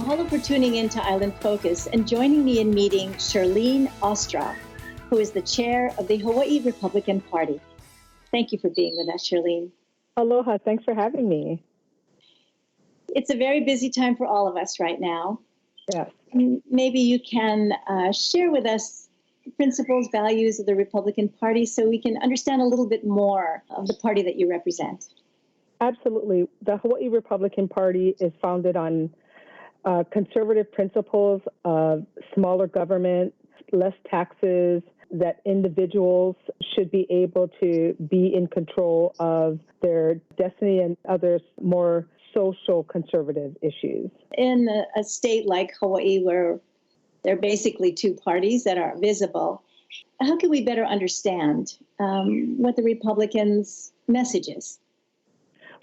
Mahalo for tuning in to Island Focus and joining me in meeting Shirlene Ostrov, who is the chair of the Hawaii Republican Party. Thank you for being with us, Shirlene. Aloha, thanks for having me. It's a very busy time for all of us right now. Yes. Maybe you can share with us the principles, values of the Republican Party so we can understand a little bit more of the party that you represent. Absolutely. The Hawaii Republican Party is founded on conservative principles of smaller government, less taxes, that individuals should be able to be in control of their destiny, and others more social conservative issues. In a state like Hawaii, where there are basically two parties that are visible, how can we better understand what the Republicans' message is?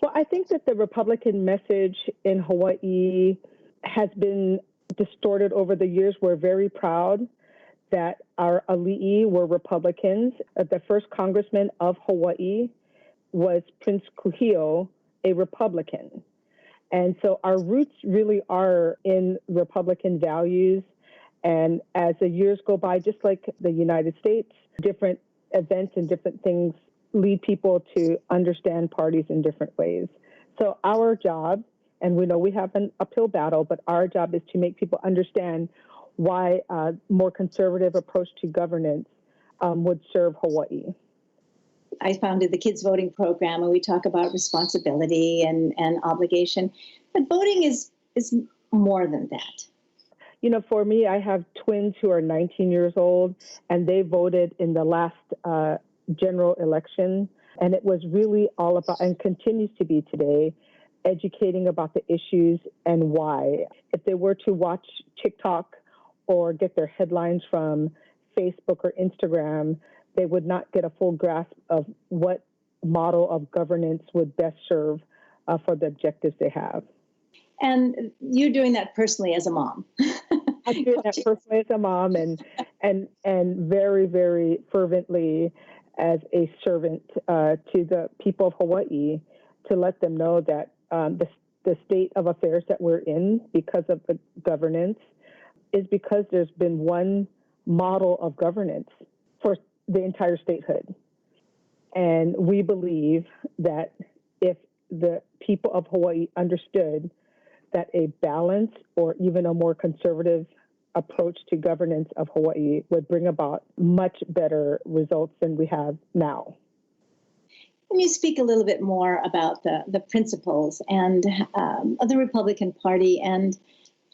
Well, I think that the Republican message in Hawaii has been distorted over the years. We're very proud that our ali'i were Republicans. The first congressman of Hawaii was Prince Kuhio, a Republican. And so our roots really are in Republican values. And as the years go by, just like the United States, different events and different things lead people to understand parties in different ways. So our job, and we know we have an uphill battle, but our job is to make people understand why a more conservative approach to governance would serve Hawaii. I founded the Kids Voting Program, and we talk about responsibility and obligation. But voting is more than that. You know, for me, I have twins who are 19 years old, and they voted in the last general election. And it was really all about, and continues to be today, educating about the issues and why. If they were to watch TikTok or get their headlines from Facebook or Instagram, they would not get a full grasp of what model of governance would best serve for the objectives they have. And you're doing that personally as a mom. I'm doing that personally as a mom and very, very fervently as a servant to the people of Hawaii, to let them know that the state of affairs that we're in because of the governance is because there's been one model of governance for the entire statehood. And we believe that if the people of Hawaii understood that a balanced or even a more conservative approach to governance of Hawaii would bring about much better results than we have now. Can you speak a little bit more about the principles and of the Republican Party and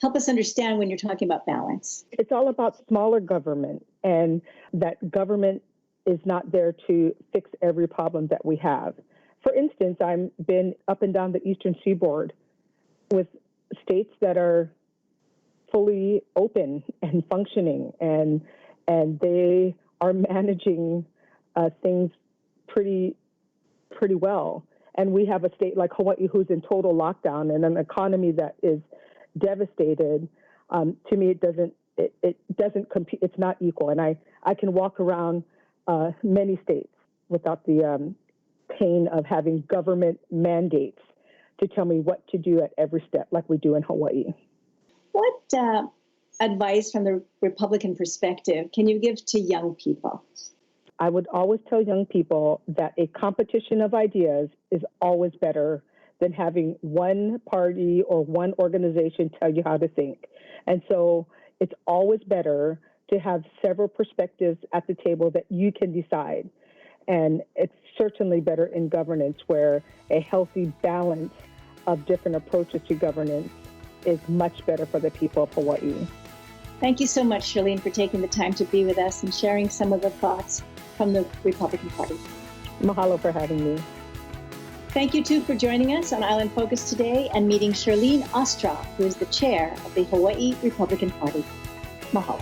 help us understand when you're talking about balance? It's all about smaller government, and that government is not there to fix every problem that we have. For instance, I've been up and down the Eastern Seaboard with states that are fully open and functioning, and they are managing things pretty well. And we have a state like Hawaii who's in total lockdown and an economy that is devastated. To me, it doesn't compete. It's not equal. And I can walk around many states without the pain of having government mandates to tell me what to do at every step, like we do in Hawaii. What advice from the Republican perspective can you give to young people? I would always tell young people that a competition of ideas is always better than having one party or one organization tell you how to think. And so it's always better to have several perspectives at the table that you can decide. And it's certainly better in governance, where a healthy balance of different approaches to governance is much better for the people of Hawaii. Thank you so much, Shirlene, for taking the time to be with us and sharing some of the thoughts from the Republican Party. Mahalo for having me. Thank you, too, for joining us on Island Focus today and meeting Shirlene Ostrov, who is the chair of the Hawaii Republican Party. Mahalo.